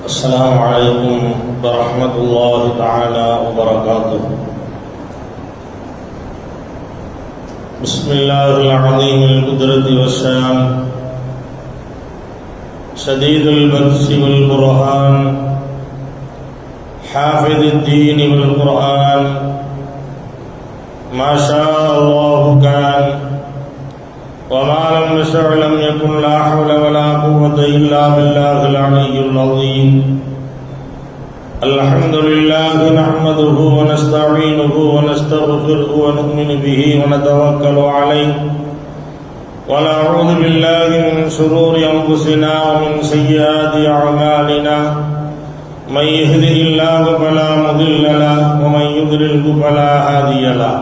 السلام عليكم ورحمة الله تعالى وبركاته. بسم الله العظيم القدرة والشان شديد البأس والبرهان حافظ الدين والقرآن ما شاء الله كان وما لم يشأ لم يكن لا حول ولا قوة إلا بالله العلي العظيم. الحمد لله نحمده ونستعينه ونستغفره ونؤمن به ونتوكل عليه ونعوذ بالله من شرور أنفسنا ومن سيئات أعمالنا. من يهده الله فلا مضل له ومن يضلله فلا هادي له.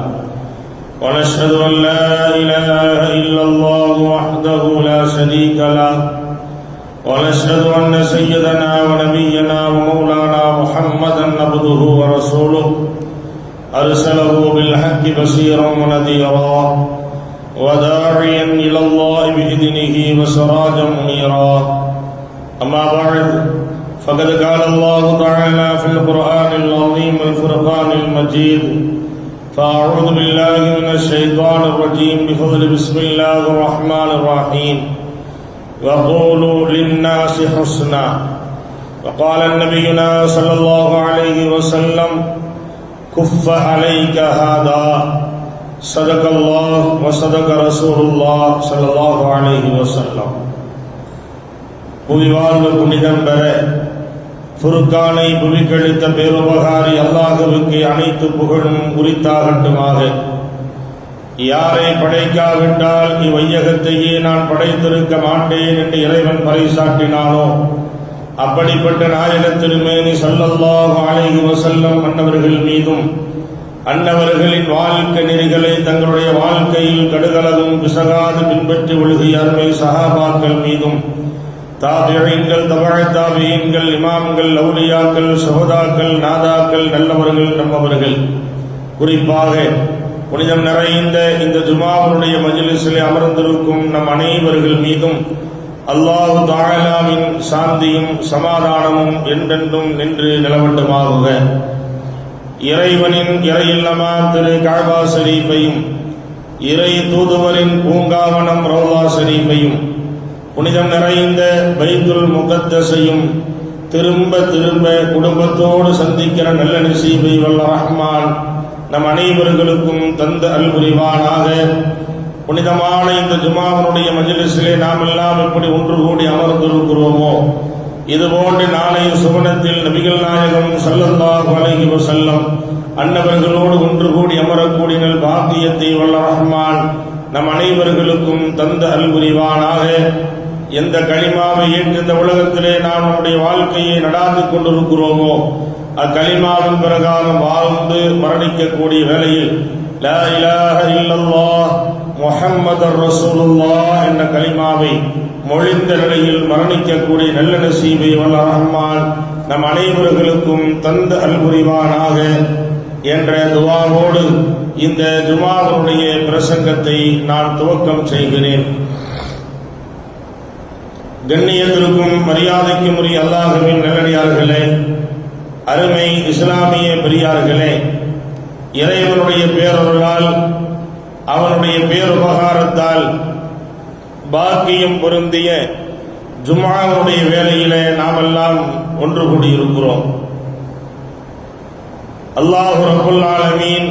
ونشهد أن لا إله إلا الله وحده لا شريك له. ونشهد أن سيدنا ونبينا ومولانا محمدا عبده ورسوله أرسله بالحق بشيرا ونذيرا وداعيا إلى الله بإذنه وسراجا منيرا. أما بعد فقد قال الله تعالى في القرآن العظيم والفرقان المجيد: فأعوذ بالله من الشيطان الرجيم بفضل بسم الله الرحمن الرحيم وقولوا للناس حسنا. وقال نبينا صلى الله عليه وسلم: كف عليك هذا. صدق الله وصدق رسول الله صلى الله عليه وسلم. புவிவாழ்வு புனிதம் பெற ஃபுர்கானை புவிக்கழித்த பேருபகாரி அல்லாஹ்வுக்கு அனைத்து புகழும் உரித்தாகட்டுமாக. யாரை படைக்காவிட்டால் இவ்வையகத்தையே நான் படைத்திருக்க மாட்டேன் என்று இறைவன் பறைசாற்றினானோ அப்படிப்பட்ட நாயகத் திருமேனி ஸல்லல்லாஹு அலைஹி வஸல்லம் அன்னவர்கள் மீதும் அன்னவர்களின் வாழ்க்கை நெறிகளை தங்களுடைய வாழ்க்கையில் கடுகளவும் பிசகாது பின்பற்றி ஒழுகிய அருமை சஹாபாக்கள் மீதும் தாபிஈன்கள், தபஅ தாபிஈன்கள், இமாம்கள், அவுலியாக்கள், சுஹதாக்கள், நாதாக்கள், நல்லவர்கள், நம்மவர்கள், குறிப்பாக புனிதம் நிறைந்த இந்த ஜுமாவுடைய மஜ்லிஸிலே அமர்ந்திருக்கும் நம் அனைவர்கள் மீதும் அல்லாஹ் தஆலாவின் சாந்தியும் சமாதானமும் என்றென்றும் நின்று நிலவட்டுமாகுக. இறைவனின் இறையில்லமா திரு கஅபா ஷரீஃபையும் இறை தூதுவரின் பூங்காவனம் ரௌலா ஷரீஃபையும் புனிதம் நிறைந்த பைத்துல் முகத்தஸையும் திரும்ப திரும்ப குடும்பத்தோடு சந்திக்கிற நல்ல நசீபை வல்ல ரஹ்மான் நம் அனைவர்களுக்கும் தந்த அல்புரிவானாக. புனிதமான இந்த ஜுமாவுடைய மஜ்லிஸிலே நாம் எல்லாம் எப்படி ஒன்று கூடி அமர்ந்திருக்கிறோமோ இதுபோன்று நாளைய சுவனத்தில் நபிகள் நாயகம் ஸல்லல்லாஹு அலைஹி வஸல்லம் அன்னவர்களோடு ஒன்று கூடி அமரக்கூடிய நல் பாக்கியத்தை வல்ல ரஹ்மான் நம் அனைவர்களுக்கும் தந்த அல்புரிவானாக. எந்த களிமாவை ஏற்று இந்த உலகத்திலே நாம் நம்முடைய வாழ்க்கையை நடாந்து கொண்டிருக்கிறோமோ அக்களிமாவின் பிரகாரம் வாழ்ந்து மரணிக்கக்கூடிய வேளையில் லா இலாஹ இல்லல்லாஹ் முஹம்மதுர் ரசூலுல்லாஹ் என்ற களிமாவை மொழிந்த நிலையில் மரணிக்கக்கூடிய நல்ல நசீபை வல்ல ரஹ்மான் நம் அனைவர்களுக்கும் தந்த அல்புரிவானாக என்ற துஆவோடு இந்த ஜுமாவுடைய பிரசங்கத்தை நான் துவக்கம் செய்கிறேன். கண்ணியத்திற்கும் மரியாதைக்கும் உரிய அல்லாஹ்வின் நல்லடியார்களே, அருமை இஸ்லாமிய பெரியார்களே, இறைவனுடைய பேரருளால் அவனுடைய பேருபகாரத்தால் பாக்கியம் பொருந்திய ஜும்ஆவுடைய வேளையிலே நாமெல்லாம் ஒன்று கூடியிருக்கிறோம். அல்லாஹ் ரப்புல் ஆலமீன்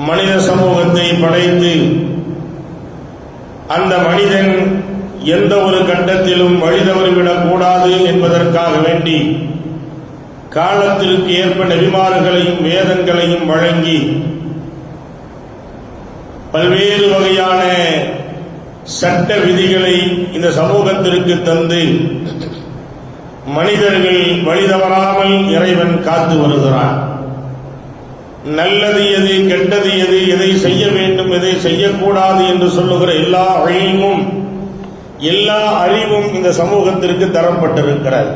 மனித சமூகத்தை படைத்து அந்த மனிதன் எந்த ஒரு கட்டத்திலும் வழிதவறிவிடக் கூடாது என்பதற்காக வேண்டி காலத்திற்கு ஏற்ப நபிமார்களையும் வேதங்களையும் வழங்கி பல்வேறு வகையான சட்ட விதிகளை இந்த சமூகத்திற்கு தந்து மனிதர்கள் வழிதவறாமல் இறைவன் காத்து வருகிறான். நல்லது எது, கெட்டது எது, எதை செய்ய வேண்டும், எதை செய்யக்கூடாது என்று சொல்லுகிற எல்லா இல்மும் எல்லா அறிவும் இந்த சமூகத்திற்கு தரப்பட்டிருக்கிறது.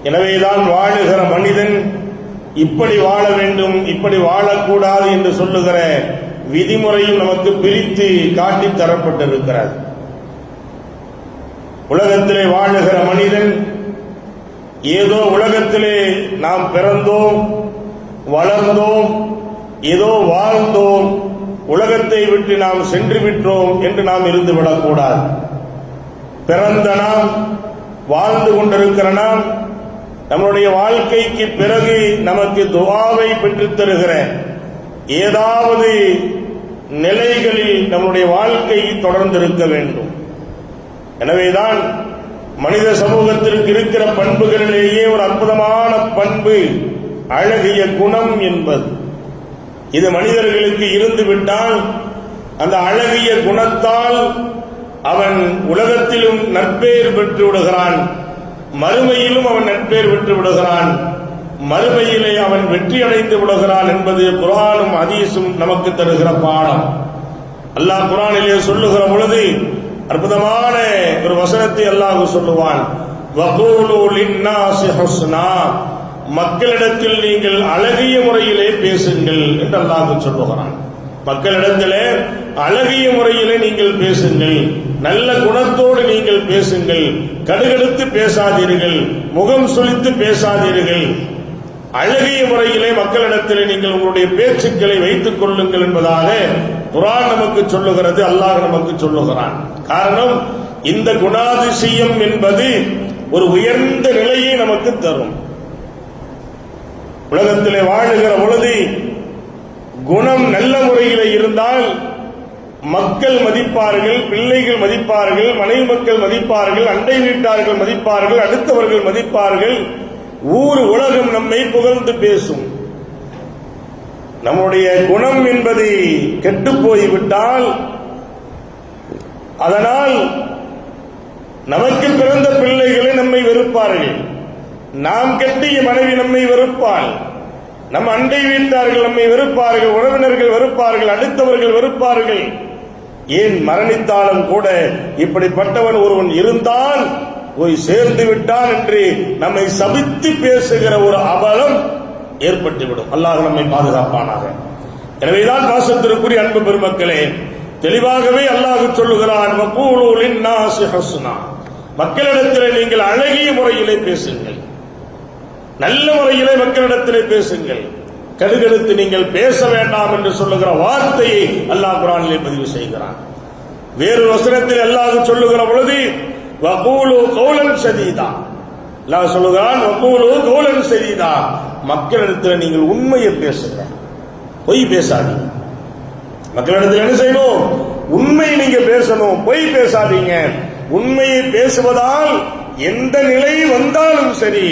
எனவேதான் வாழுகிற மனிதன் இப்படி வாழ வேண்டும், இப்படி வாழக்கூடாது என்று சொல்லுகிற விதிமுறையும் நமக்கு பிரித்து காட்டி தரப்பட்டிருக்கிறது. உலகத்திலே வாழுகிற மனிதன் ஏதோ உலகத்திலே நாம் பிறந்தோம், வளர்ந்தோம், ஏதோ வாழ்ந்தோம், உலகத்தை விட்டு நாம் சென்று விட்டோம் என்று நாம் இருந்து விடக்கூடாது. பிறந்த நாம், வாழ்ந்து கொண்டிருக்கிற நாம், நம்முடைய வாழ்க்கைக்கு பிறகு நமக்கு துஆவை பெற்றுத் தருகிற ஏதாவது நிலைகளில் நம்முடைய வாழ்க்கை தொடர்ந்திருக்க வேண்டும். எனவேதான் மனித சமூகத்திற்கு இருக்கிற பண்புகளிலேயே ஒரு அற்புதமான பண்பு அழகிய குணம் என்பது. இது மனிதர்களுக்கு இருந்துவிட்டால் அந்த அழகிய குணத்தால் அவன் உலகத்திலும் நற்பெயர் பெற்று விடுகிறான், மறுமையிலும் அவன் நற்பெயர் பெற்று விடுகிறான், மறுமையிலே அவன் வெற்றி அடைந்து விடுகிறான் என்பது குர்ஆனும் ஹதீஸும் நமக்கு தருகிற பாடம். அல்லாஹ் குர்ஆனிலே சொல்லுகிற பொழுது அற்புதமான ஒரு வசனத்தை அல்லாஹ் சொல்லுவான், வகூலு லின்னாஸி ஹுஸ்னா, மக்களிடத்தில் நீங்கள் அழகிய முறையிலே பேசுங்கள் என்று அல்லாஹ் சொல்லுகிறான். மக்களிடத்திலே அழகிய முறையிலே நீங்கள் பேசுங்கள், நல்ல குணத்தோடு நீங்கள் பேசுங்கள், கடுகடுத்து பேசாதீர்கள், முகம் சுளித்து பேசாதீர்கள், அழகிய முறையிலே மக்களிடத்திலே நீங்கள் உங்களுடைய பேச்சுக்களை வைத்துக் கொள்ளுங்கள் என்பதாக குர்ஆன் நமக்கு சொல்லுகிறது, அல்லாஹ் நமக்கு சொல்லுகிறான். காரணம், இந்த குணாதிசயம் என்பது ஒரு உயர்ந்த நிலையை நமக்கு தரும். உலகத்திலே வாழுகிற பொழுது குணம் நல்ல முறையில் இருந்தால் மக்கள் மதிப்பார்கள், பிள்ளைகள் மதிப்பார்கள், மனைவி மக்கள் மதிப்பார்கள், அண்டை வீட்டார்கள் மதிப்பார்கள், அடுத்தவர்கள் மதிப்பார்கள், ஊர் உலகம் நம்மை புகழ்ந்து பேசும். நம்முடைய குணம் என்பது கெட்டு போய்விட்டால் அதனால் நமக்கு பிறந்த பிள்ளைகளை நம்மை வெறுப்பார்கள், நாம் கட்டிய மனைவி நம்மை வெறுப்பாள், நம் அண்டை வீட்டார்கள் நம்மை வெறுப்பார்கள், உறவினர்கள் வெறுப்பார்கள், அடுத்தவர்கள் வெறுப்பார்கள். ஏன் மரணித்தாலும் கூட இப்படிப்பட்டவன் ஒருவன் இருந்தால் போய் சேர்ந்து விட்டான் என்று நம்மை சபித்து பேசுகிற ஒரு அவலம் ஏற்பட்டுவிடும். அல்லாஹ் நம்மை பாதுகாப்பானாக. எனவேதான் பாசத்திற்குரிய அன்பு பெருமக்களே, தெளிவாகவே அல்லாஹ் சொல்லுகிறான், வகூலு லின்னாஸி ஹுஸ்னா, மக்களிடத்திலே நீங்கள் அழகிய முறையிலே பேசுங்கள், நல்ல முறையிலே மக்களிடத்திலே பேசுங்கள், கடுகடுத்து நீங்கள் பேச வேண்டாம் என்று சொல்லுகிற வார்த்தையை அல்லாஹ் குர்ஆனிலே பதிவு செய்கிறான். வேறு வசனத்தில் அல்லாஹ் சொல்லுகிற பொழுது வகூலு கௌலன் சதீதா, அல்லாஹ் சொல்லுகிறான், வகூலு கௌலன் சதீதா, மக்களிடத்தில் நீங்கள் உண்மையை பேசுங்க, பொய் பேசாதீங்க. மக்களிடத்தில் என்ன செய்யணும்? உண்மையை நீங்க பேசணும், பொய் பேசாதீங்க. உண்மையை பேசுவதால் எந்த நிலை வந்தாலும் சரி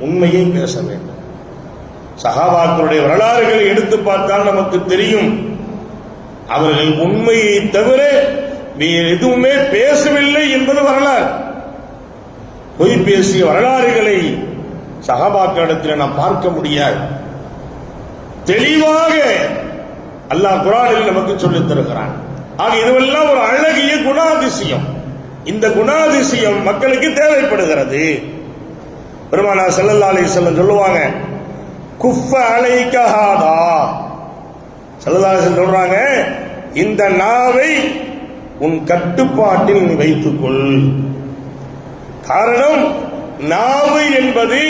உண்மையை பேச வேண்டும். சஹாபாக்களுடைய வரலாறுகளை எடுத்து பார்த்தால் நமக்கு தெரியும், அவர்கள் உண்மையை தவிர வேறு எதுவுமே பேசவில்லை என்பது வரலாறு. பொய் பேசிய வரலாறுகளை சஹாபாக்களிடத்தில் நாம் பார்க்க முடியாது. தெளிவாக அல்லாஹ் குர்ஆனில் நமக்கு சொல்லித் தருகிறான். ஆக இதுவெல்லாம் ஒரு அழகிய குணாதிசயம். இந்த குணாதிசயம் மக்களுக்கு தேவைப்படுகிறது. பெருமானார் ஸல்லல்லாஹு அலைஹி வஸல்லம் சொல்லுவாங்க, குஃப அலைக ஹாதா, ஸல்லல்லாஹு அலைஹி வஸல்லம் சொல்றாங்க, இந்த நாவை உன் கட்டுப்பாட்டில் நீ வைத்துக்கொள். காரணம், நாவு என்பது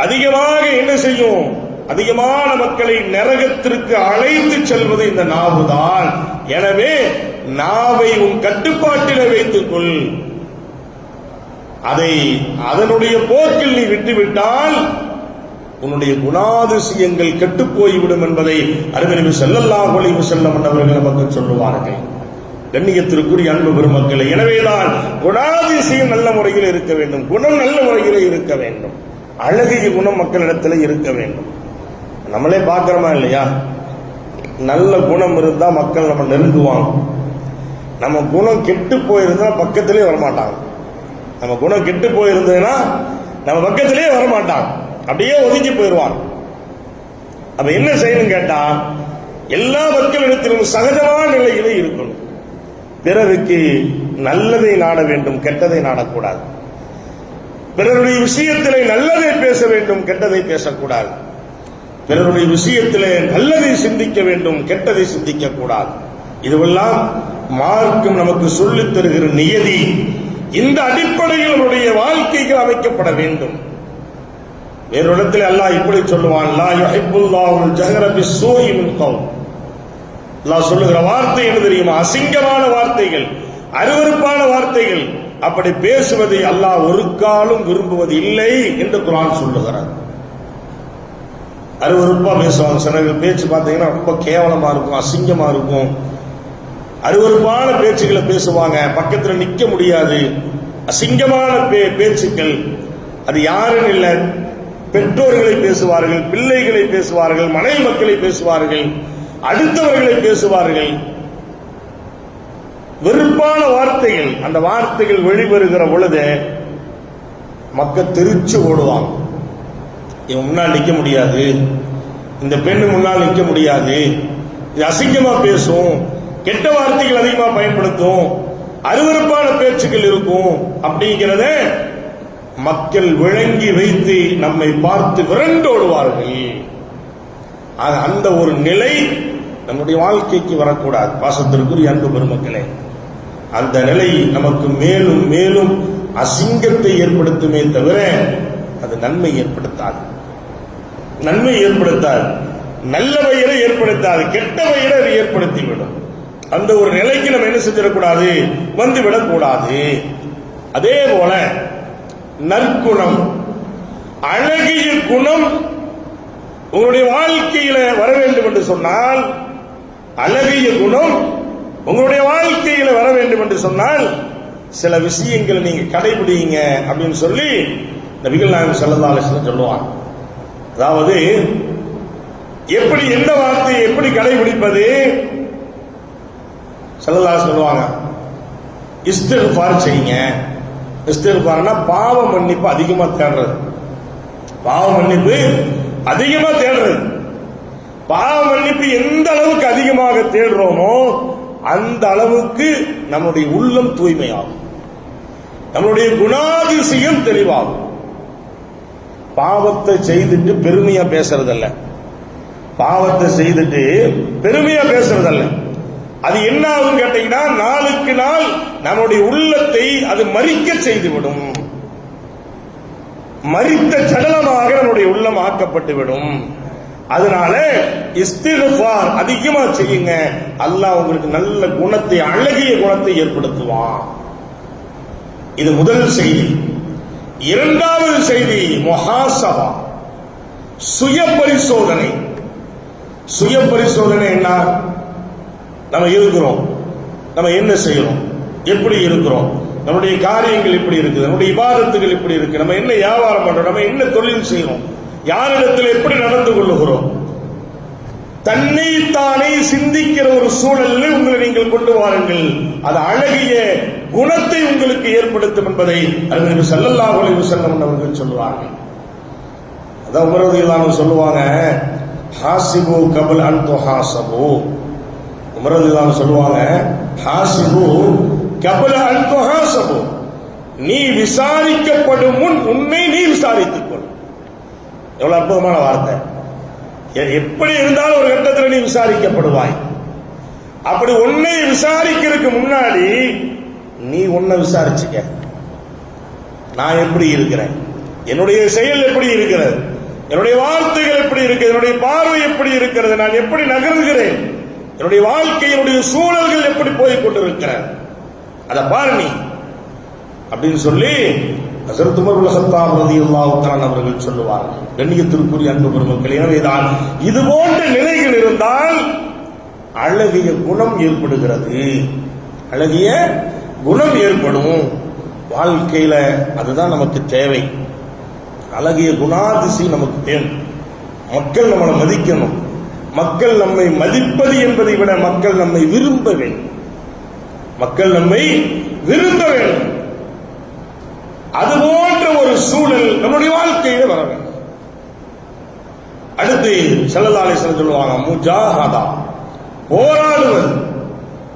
அதிகமாக என்ன செய்யும்? அதிகமான மக்களை நரகத்திற்கு அழைத்து செல்வது இந்த நாவுதான். எனவே நாவை உன் கட்டுப்பாட்டில் வைத்துக்கொள். அதை அதனுடைய போக்கில் நீ விட்டுவிட்டால் உன்னுடைய குணாதிசயங்கள் கெட்டு போய்விடும் என்பதை அருமை நபி ஸல்லல்லாஹு அலைஹி வஸல்லம் அவர்கள் நமக்கு சொல்லுவார்கள். கண்ணியத்திற்குரிய அன்பு பெருமக்களே, எனவேதான் குணாதிசயம் நல்ல முறையில் இருக்க வேண்டும், குணம் நல்ல முறையில் இருக்க வேண்டும், அழகிய குணம் மக்களிடத்தில் இருக்க வேண்டும். நம்மளே பார்க்கிறோமா இல்லையா? நல்ல குணம் இருந்தா மக்கள் நம்ம நெருங்குவாங்க. நம்ம குணம் கெட்டு போயிருந்தா பக்கத்திலே வரமாட்டாங்க. நம்ம குணம் கெட்டு போயிருந்ததுன்னா நம்ம பக்கத்திலே வரமாட்டாங்க, அப்படியே ஒதுங்கி போயிடுவாங்க. அப்ப என்ன செய்யணும் கேட்டா, எல்லா மக்களிடத்திலும் சகஜமான நிலையிலே இருக்கணும். பிறருக்கு நல்லதை நாட வேண்டும், கெட்டதை நாடக்கூடாது. பிறருடைய விஷயத்திலே நல்லதை பேச வேண்டும், கெட்டதை பேசக்கூடாது. பிறருடைய விஷயத்திலே நல்லதை சிந்திக்க வேண்டும், கெட்டதை சிந்திக்க கூடாது. இதுவெல்லாம் மார்க்கம் நமக்கு சொல்லித் தருகிற நியதி. இந்த அடிப்படையில் நம்முடைய வாழ்க்கைகள் அமைக்கப்பட வேண்டும். வேறு இடத்துல அல்லாஹ் இப்படி சொல்லுவான், லா யுஹிப்புல்லாஹுல் ஜஹர பிஸ்ஸூஇ மின் கௌல். அல்லாஹ் சொல்லுகிற வார்த்தை என்ன தெரியுமா? அசிங்கமான வார்த்தைகள், அருவருப்பான வார்த்தைகள், அப்படி பேசுவதை அல்லாஹ் ஒரு காலும் விரும்புவது இல்லை என்று குர்ஆன் சொல்லுகிறார். அருவருப்பா பேசுவாங்க. சிலர்கள் பேச்சு பார்த்தீங்கன்னா ரொம்ப கேவலமா இருக்கும், அசிங்கமா இருக்கும். அருவருப்பான பேச்சுக்களை பேசுவாங்க, பக்கத்தில் நிற்க முடியாது. அசிங்கமான பேச்சுக்கள். அது யாருன்னு இல்லை, பெற்றோர்களை பேசுவார்கள், பிள்ளைகளை பேசுவார்கள், மனைவி மக்களை பேசுவார்கள், அடுத்தவர்களை பேசுவார்கள். வெறுப்பான வார்த்தைகள். அந்த வார்த்தைகள் வெளிவருகிற பொழுது மக்கள் தெரிச்சு ஓடுவாங்க. இவன் முன்னால் நிற்க முடியாது, இந்த பெண்ணு முன்னால் நிற்க முடியாது, இது அசிங்கமா பேசும், கெட்ட வார்த்தைகள் அதிகமா பயன்படுத்தும், அருவருப்பான பேச்சுக்கள் இருக்கும். அப்படிங்கிறத மக்கள் விளங்கி வைத்து நம்மை பார்த்து விரண்டோடுவார்கள். அந்த ஒரு நிலை நம்முடைய வாழ்க்கைக்கு வரக்கூடாது. பாசத்திற்குரிய அன்பு பெருமக்களே, அந்த நிலை நமக்கு மேலும் மேலும் அசிங்கத்தை ஏற்படுத்துமே தவிர அது நன்மை ஏற்படுத்தாது. நன்மை ஏற்படுத்தாது, நல்ல வயிறை ஏற்படுத்தாது, கெட்ட வயிறை அது ஏற்படுத்திவிடும். அந்த ஒரு நிலைக்கு நம்ம என்ன செஞ்சிடக்கூடாது, வந்து விடக்கூடாது. அதே போல நற்குணம், அழகிய குணம் உங்களுடைய வாழ்க்கையில வர வேண்டும் என்று சொன்னால், அழகிய குணம் உங்களுடைய வாழ்க்கையில வர வேண்டும் என்று சொன்னால் சில விஷயங்களை நீங்க கடைபிடிங்க அப்படின்னு சொல்லி நபிகள் நாயகம் ஸல்லல்லாஹு அலைஹி வஸல்லம் சொல்லுவாங்க. அதாவது எப்படி, எந்த வார்த்தையை எப்படி கடைபிடிப்பது? ஸல்லல்லாஹு சொல்லுவாங்க, இஸ்திக்ஃபார் செய்யுங்க. இஸ்திக்ஃபார்னா பாவ மன்னிப்பு அதிகமா தேடுறது. பாவ மன்னிப்பு அதிகமா தேடுறது. பாவ மன்னிப்பு எந்த அளவுக்கு அதிகமாக தேடுறோமோ அந்த அளவுக்கு நம்முடைய உள்ளம் தூய்மையாகும், நம்முடைய குணாதிசயம் தெளிவாகும். பாவத்தை செய்துட்டு பெருமையா பேசுறதல்ல, பாவத்தை செய்துட்டு பெருமையா பேசுறதல்ல. அது என்ன ஆகும் கேட்டீங்கன்னா, நாளுக்கு நாள் நம்முடைய உள்ளத்தை அது மரிக்க செய்துவிடும். மரித்த சடலமாக நம்முடைய உள்ளம் ஆக்கப்பட்டுவிடும். அதனால இஸ்திக்ஃபார் அதிகமா செய்யுங்க. அல்லாஹ் உங்களுக்கு நல்ல குணத்தை, அழகிய குணத்தை ஏற்படுத்துவான். இது முதல் செய்தி. இரண்டாவது செய்தி முஹாசபா, சுய பரிசோதனை. சுய பரிசோதனை என்ன? நம்ம இருக்கிறோம், நம்ம என்ன செய்யறோம், எப்படி இருக்கிறோம், நம்முடைய காரியங்கள் எப்படி இருக்குது, நம்முடைய இபாதத்துகள் எப்படி இருக்கு, நம்ம என்ன வியாபாரம் பண்றோம், நம்ம என்ன தொழில் செய்யறோம், யாரிடத்தில் எப்படி நடந்து கொள்ளுகிறோம். தன்னைத்தானே சிந்திக்கிற ஒரு சூழலில் உங்களை நீங்கள் கொண்டு வாருங்கள். அது அழகிய குணத்தை உங்களுக்கு ஏற்படுத்தும் என்பதை நபி ஸல்லல்லாஹு அலைஹி வஸல்லம் அவர்கள் சொல்லுவார்கள். அதான் உமர் ரலியல்லாஹு அன்ஹு சொல்லுவாங்க, ஹாசிபு கபல் அன் துஹாசபு. உமர் ரலியல்லாஹு அன்ஹு சொல்லுவாங்க, ஹாசிபு கபல் அன் துஹாசபு. நீ விசாரிக்கப்படும் முன் உன்னை நீ விசாரித்துக் கொள். எவ்வளவு அற்புதமான வார்த்தை. எப்படி இருந்தாலும் ஒரு கட்டத்தில் நீ விசாரிக்கப்படுவாய். அப்படி உன்னை விசாரிக்கிறதுக்கு முன்னாடி நீ உன்னை விசாரிச்சுக்க. நான் எப்படி இருக்கிறேன், என்னுடைய செயல் எப்படி இருக்கிறது, என்னுடைய வார்த்தைகள் எப்படி இருக்கிறது, என்னுடைய பார்வை எப்படி இருக்கிறது, நான் எப்படி நகர்கிறேன், என்னுடைய வாழ்க்கை, என்னுடைய சூழல்கள் எப்படி போய் கொண்டிருக்கிறேன், அதை பாரு நீ அப்படின்னு சொல்லி ஹஜ்ரத் உமர் இப்னு கத்தாப் ரலியல்லாஹு தஆலா அவர்கள் சொல்லுவார்கள். கண்ணியத்திற்குரிய அன்பு பெருமக்களே, எனவேதான் இது போன்ற நிலைகள் இருந்தால் அழகிய குணம் ஏற்படுகிறது, அழகிய குணம் ஏற்படும் வாழ்க்கையில. அதுதான் நமக்கு தேவை. அழகிய குணாதிசை நமக்கு தேவை. மக்கள் நம்மளை மதிக்கணும். மக்கள் நம்மை மதிப்பது என்பதை விட மக்கள் நம்மை விரும்ப வேண்டும். மக்கள் நம்மை விரும்ப வேண்டும். அது போன்ற ஒரு சூழல் நம்முடைய வாழ்க்கையில வர வேண்டும். அடுத்து ஸல்லல்லாஹு அலைஹி வஸல்லம் சொல்லுவாங்க, முஜாஹதா, போராடுவது.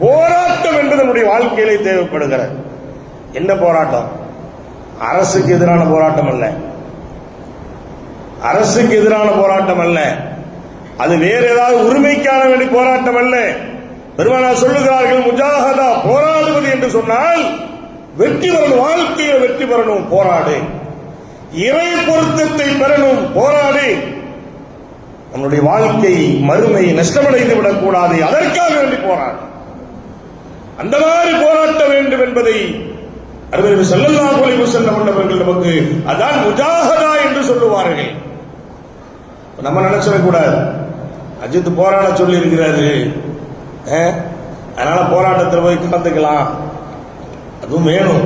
போராட்டம் என்பது நம்முடைய வாழ்க்கையிலே தேவைப்படுகிறது. என்ன போராட்டம்? அரசுக்கு எதிரான போராட்டம் அல்ல, அரசுக்கு எதிரான போராட்டம் அல்ல, அது வேற ஏதாவது உரிமைக்கான வேண்டிய போராட்டம் அல்ல. பெருமானார் சொல்லுகிறார்கள், முஜாஹதா, போராடுவது என்று சொன்னால் வெற்றி பெறணும், வாழ்க்கையை வெற்றி பெறணும், போராடு. இறை பொருத்தத்தை பெறணும், போராடி நம்முடைய வாழ்க்கை மறுமை நஷ்டமடைந்து விடக்கூடாது, அதற்காக வேண்டி போராடு. அந்த மாதிரி போராட்ட வேண்டும் என்பதை அருமை ஸல்லல்லாஹு அலைஹி வஸல்லம் அவர்கள் நமக்கு அதான் முஜாஹதா என்று சொல்லுவார்கள். நம்ம நினைச்சிடக்கூடாது, அஜித் போராட சொல்லி இருக்கிறாரு, அதனால போராட்டத்தில் போய் கலந்துக்கலாம், அதுவும் வேணும்.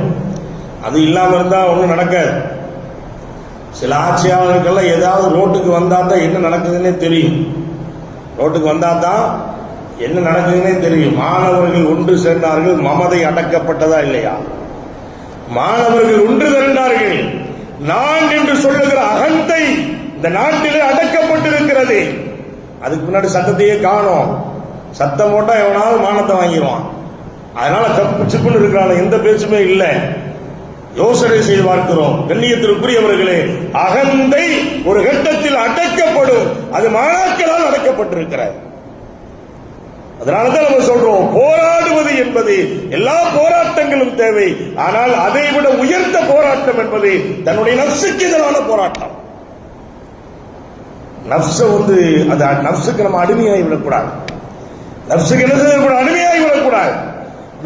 அது இல்லாம இருந்தா ஒன்றும் நடக்காது. சில ஆட்சியாளர்கள்லாம் ஏதாவது ரோட்டுக்கு வந்தா தான் என்ன நடக்குதுன்னே தெரியும். ரோட்டுக்கு வந்தா தான் என்ன நடக்குதுன்னே தெரியும். மாணவர்கள் ஒன்று சேர்ந்தார்கள், மமதை அடக்கப்பட்டதா இல்லையா? மாணவர்கள் ஒன்று திரண்டார்கள், நான் என்று சொல்லுகிற அகந்தை இந்த நாட்டிலே அடக்கப்பட்டிருக்கிறது. அதுக்கு முன்னாடி சத்தத்தையே காணோம். சத்தம் போட்டா எவனாவது மானத்தை வாங்கிடுவான். அதனால கப்பு சிப்புன்னு இருக்கிறாங்க, எந்த பேச்சுமே இல்லை. யோசனை செய்து பார்க்கிறோம். கண்ணியத்திற்குரியவர்களே, அகந்தை ஒரு கட்டத்தில் அடக்கப்படும். அது மாணாக்களால் அடக்கப்பட்டிருக்கிறது. அதனாலதான் நம்ம சொல்றோம், போராடுவது என்பது எல்லா போராட்டங்களும் தேவை. ஆனால் அதை விட உயர்ந்த போராட்டம் என்பது தன்னுடைய நஃப்ஸுக்கு எதிரான போராட்டம். நஃப்ஸ அது நஃப்ஸுக்கு நம்ம அடிமையாகி விடக்கூடாது. நஃப்ஸுக்கு என்ன செய்யக்கூடாது? அடிமையாகி விடக்கூடாது.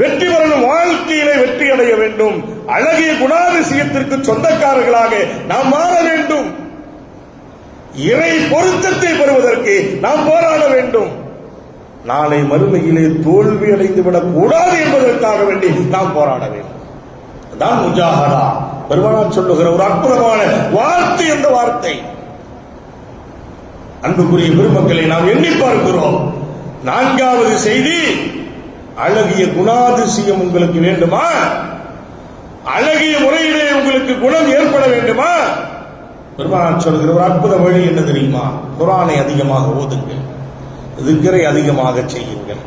வெற்றி பெறணும், வாழ்க்கையிலே வெற்றி அடைய வேண்டும். அழகிய குணாதிசயத்திற்கு சொந்தக்காரர்களாக நாம் மாற வேண்டும். இறை பொருத்தத்தை பெறுவதற்கு நாம் போராட வேண்டும். நாளை மறுமையிலே தோல்வி அடைந்து விடக் கூடாது என்பதற்காக வேண்டி நாம் போராட வேண்டும். அதான் முஜாஹதா. பெருமானார் சொல்லுகிற ஒரு அற்புதமான வார்த்தை அந்த வார்த்தை. அன்புக்குரிய பெருமக்களை நாம் எண்ணி பார்க்கிறோம். நான்காவது செய்தி, அழகிய குணாதிசயம் உங்களுக்கு வேண்டுமா? அழகிய முறையிலே உங்களுக்கு குணம் ஏற்பட வேண்டுமா? பெருமானார் சொல்கிற ஒரு அற்புத வழி என்ன தெரியுமா? குர்ஆனை அதிகமாக ஓதுங்கள், திக்ரை அதிகமாக செய்யுங்கள்.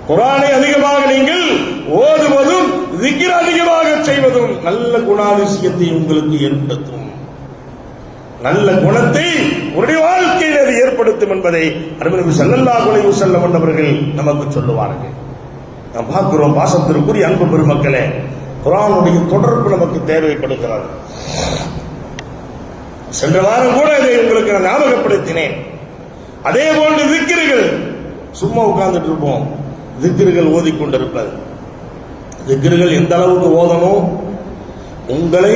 குர்ஆனை அதிகமாக நீங்கள் ஓதுவதும் திக்ர் அதிகமாக செய்வதும் நல்ல குணாதிசயத்தை உங்களுக்கு ஏற்படுத்தும். நல்ல குணத்தை உங்களுடைய வாழ்க்கையில் அது ஏற்படுத்தும் என்பதை அருமை ஸல்லல்லாஹு அலைஹி வஸல்லம் அவர்கள் நமக்கு சொல்லுவார்கள். நாம் பார்க்கிறோம். பாசத்திற்குரிய அன்பு பெருமக்களே, குர்ஆனுடைய தொடர்பு நமக்கு தேவைப்படுகிறது. சென்ற வாரம் கூட இதை உங்களுக்கு நான் ஞாபகப்படுத்தினேன். அதே போன்று திக்ருகள், சும்மா உட்கார்ந்துட்டு இருப்போம், திக்ருகள் ஓதிக்கொண்டிருப்பது. திக்ருகள் எந்த அளவுக்கு ஓதணும்? உங்களை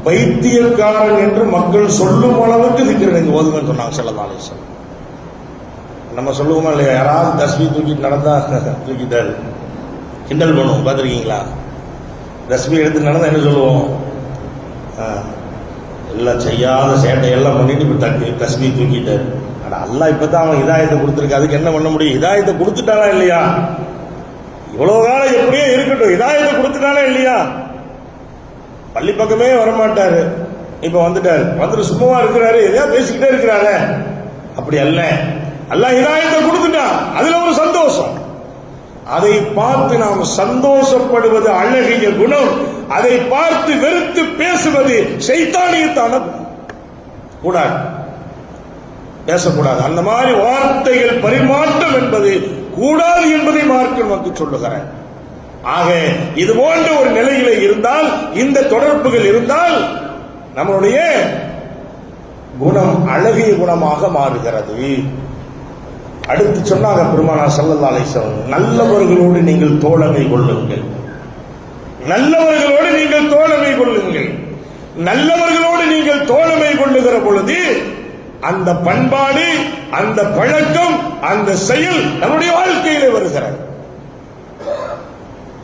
பைத்தியக்காரன் என்று மக்கள் சொல்லும் அளவுக்கு திக்ருகள் நீங்க ஓதுங்கன்னு சொன்னாங்க ஸல்லல்லாஹு அலைஹி வஸல்லம். நம்ம சொல்லுவோமா இல்லையா? யாராவது தஸ்பீஹ் தூக்கிட்டு நடந்தா தூக்கிட்டாரு கிண்டல் பண்ணுவோம், பார்த்துருக்கீங்களா? தஸ்பீஹ் எடுத்து நடந்தா என்ன சொல்லுவோம்? எல்லாம் செய்யாத சேட்டையெல்லாம் பண்ணிட்டு இப்ப தஸ்பீஹ் தூக்கிட்டாரு. அல்லாஹ் இப்பதான் அவன் இதாயத்தை கொடுத்துருக்கு, அதுக்கு என்ன பண்ண முடியும்? இதாயத்தை கொடுத்துட்டானா இல்லையா? இவ்வளவு காலம் எப்படியே இருக்கட்டும், இதாயத்தை கொடுத்துட்டானா இல்லையா? பள்ளி பக்கமே வரமாட்டாரு, இப்ப வந்துட்டாரு. வந்துட்டு சும்மாவா இருக்கிறாரு, எதையா பேசிக்கிட்டே இருக்கிறாரு. அப்படி அல்ல, அல்லாஹ் இதாயத்தை கொடுத்துட்டான், அதுல ஒரு சந்தோஷம். அதை பார்த்து நாம் சந்தோஷப்படுவது அழகிய குணம். அதை பார்த்து வெறுத்து பேசுவது ஷைத்தானியத்தான குணம். கூடாது, பேசக்கூடாது. அந்த மாதிரி வார்த்தைகள் பரிமாற்றம் என்பது கூடாது என்பதை மார்க்கம் நமக்கு சொல்லுகிறேன். ஆக இது போன்ற ஒரு நிலையில இருந்தால், இந்த தொடர்புகள் இருந்தால், நம்மளுடைய குணம் அழகிய குணமாக மாறுகிறது. அடுத்து சொன்னாங்க பெருமானார் ஸல்லல்லாஹு அலைஹி வஸல்லம், நல்லவர்களோடு நீங்கள் தோழமை கொள்ளுங்கள். நல்லவர்களோடு நீங்கள் தோழமை கொள்ளுங்கள். நல்லவர்களோடு நீங்கள் தோழமை கொள்ளுகிற பொழுது அந்த பண்பாடு, அந்த பழக்கம், அந்த செயல் நம்முடைய வாழ்க்கையிலே வருகிறது.